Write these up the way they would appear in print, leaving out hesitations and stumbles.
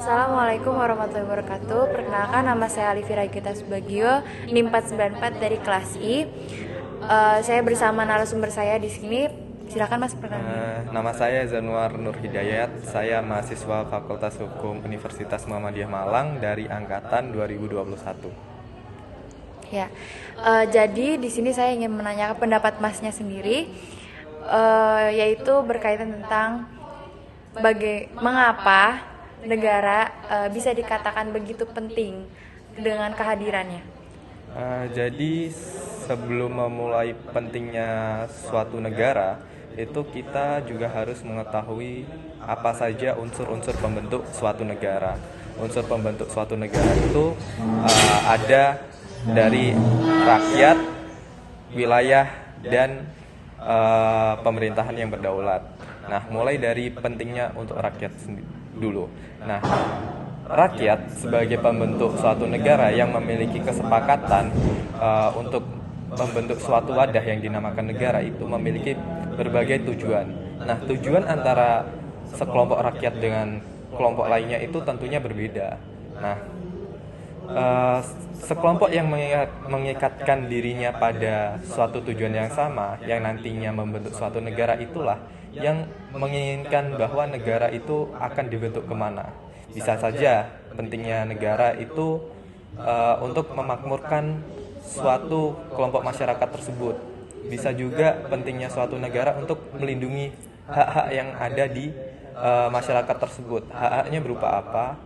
Assalamualaikum warahmatullahi wabarakatuh. Perkenalkan, nama saya Alifira Gita Subagio, NIM 494 dari kelas I. Saya bersama narasumber saya di sini. Silakan Mas perkenalkan. Nama saya Zanuar Nur Hidayat. Saya mahasiswa Fakultas Hukum Universitas Muhammadiyah Malang dari angkatan 2021. Ya, jadi di sini saya ingin menanyakan pendapat Masnya sendiri, yaitu berkaitan tentang mengapa negara bisa dikatakan begitu penting dengan kehadirannya. Jadi sebelum memulai pentingnya suatu negara, itu kita juga harus mengetahui apa saja unsur-unsur pembentuk suatu negara. Unsur pembentuk suatu negara itu ada dari rakyat, wilayah, dan pemerintahan yang berdaulat. Nah, mulai dari pentingnya untuk rakyat dulu. Nah, rakyat sebagai pembentuk suatu negara yang memiliki kesepakatan untuk membentuk suatu wadah yang dinamakan negara itu memiliki berbagai tujuan. Nah, tujuan antara sekelompok rakyat dengan kelompok lainnya itu tentunya berbeda. Nah, sekelompok yang mengikatkan dirinya pada suatu tujuan yang sama, yang nantinya membentuk suatu negara, itulah yang menginginkan bahwa negara itu akan dibentuk kemana. Bisa saja pentingnya negara itu untuk memakmurkan suatu kelompok masyarakat tersebut. Bisa juga pentingnya suatu negara untuk melindungi hak-hak yang ada di masyarakat tersebut. Hak-haknya berupa apa?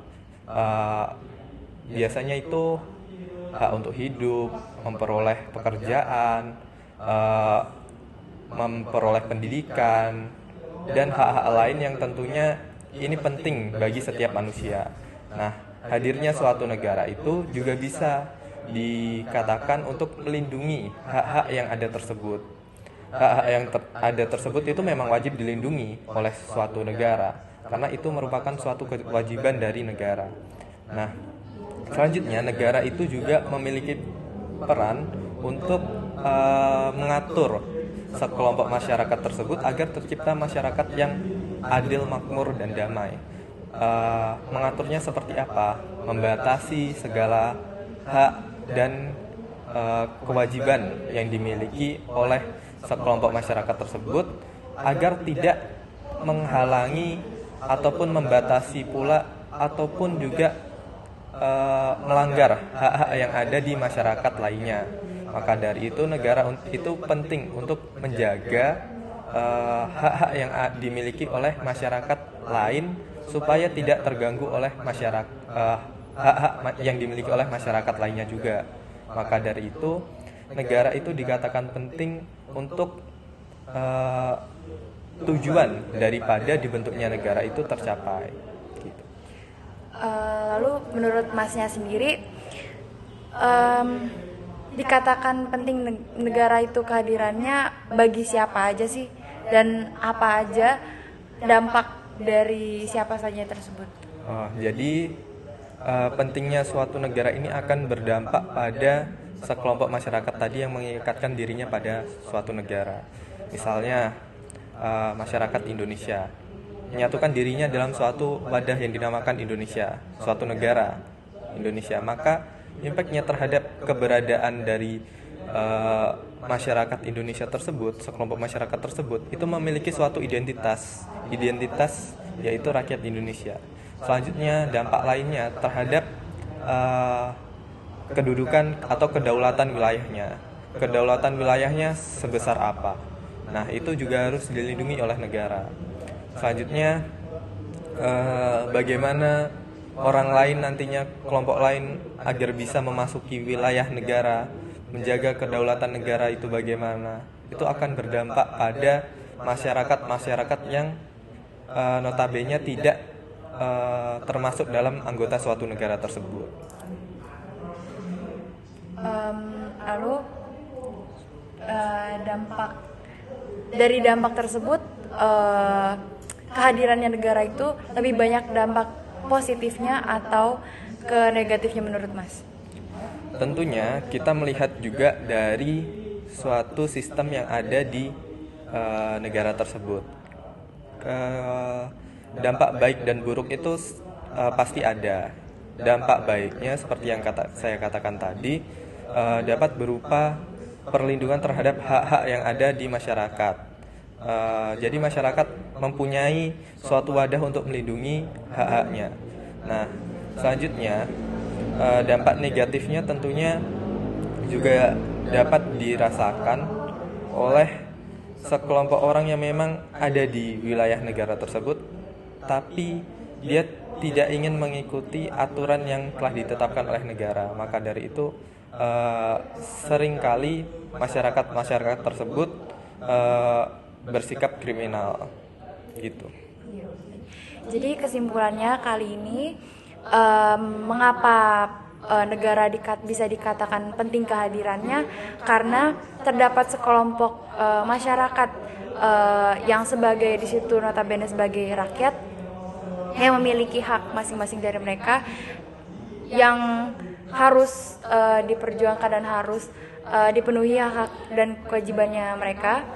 Biasanya itu hak untuk hidup, memperoleh pekerjaan, memperoleh pendidikan, dan hak-hak lain yang tentunya ini penting bagi setiap manusia. Nah, hadirnya suatu negara itu juga bisa dikatakan untuk melindungi hak-hak yang ada tersebut. Hak-hak yang ada tersebut itu memang wajib dilindungi oleh suatu negara, karena itu merupakan suatu kewajiban dari negara. Nah, selanjutnya negara itu juga memiliki peran untuk mengatur sekelompok masyarakat tersebut agar tercipta masyarakat yang adil, makmur, dan damai. Mengaturnya seperti apa? Membatasi segala hak dan kewajiban yang dimiliki oleh sekelompok masyarakat tersebut agar tidak menghalangi ataupun membatasi pula ataupun juga melanggar hak-hak yang ada di masyarakat lainnya. Maka dari itu negara itu penting untuk menjaga hak-hak yang dimiliki oleh masyarakat lain supaya tidak terganggu oleh masyarakat hak-hak yang dimiliki oleh masyarakat lainnya juga. Maka dari itu negara itu dikatakan penting untuk tujuan daripada dibentuknya negara itu tercapai. Gitu. Lalu menurut Masnya sendiri, dikatakan penting negara itu kehadirannya bagi siapa aja sih, dan apa aja dampak dari siapa saja tersebut? Jadi pentingnya suatu negara ini akan berdampak pada sekelompok masyarakat tadi yang mengikatkan dirinya pada suatu negara. Misalnya masyarakat Indonesia menyatukan dirinya dalam suatu wadah yang dinamakan Indonesia, suatu negara Indonesia, maka impactnya terhadap keberadaan dari masyarakat Indonesia tersebut, sekelompok masyarakat tersebut itu memiliki suatu identitas yaitu rakyat Indonesia. Selanjutnya dampak lainnya terhadap kedudukan atau kedaulatan wilayahnya sebesar apa. Nah, itu juga harus dilindungi oleh negara. Selanjutnya bagaimana orang lain nantinya, kelompok lain, agar bisa memasuki wilayah negara, menjaga kedaulatan negara itu bagaimana. Itu akan berdampak pada masyarakat yang notabene tidak termasuk dalam anggota suatu negara tersebut. Lalu dampak tersebut, kehadirannya negara itu lebih banyak dampak positifnya atau ke negatifnya menurut Mas? Tentunya kita melihat juga dari suatu sistem yang ada di negara tersebut. Dampak baik dan buruk itu pasti ada. Dampak baiknya seperti yang saya katakan tadi, dapat berupa perlindungan terhadap hak-hak yang ada di masyarakat. Jadi masyarakat mempunyai suatu wadah untuk melindungi hak-haknya. Nah, selanjutnya dampak negatifnya tentunya juga dapat dirasakan oleh sekelompok orang yang memang ada di wilayah negara tersebut, tapi dia tidak ingin mengikuti aturan yang telah ditetapkan oleh negara. Maka dari itu seringkali masyarakat tersebut bersikap kriminal gitu. Jadi kesimpulannya kali ini mengapa negara bisa dikatakan penting kehadirannya, karena terdapat sekelompok masyarakat yang sebagai di situ notabene sebagai rakyat yang memiliki hak masing-masing dari mereka yang harus diperjuangkan dan harus dipenuhi hak dan kewajibannya mereka.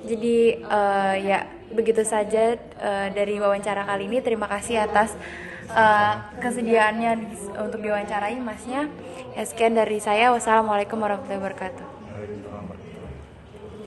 Jadi ya begitu saja dari wawancara kali ini. Terima kasih atas kesediaannya untuk diwawancarai Masnya. Sekian dari saya. Wassalamualaikum warahmatullahi wabarakatuh.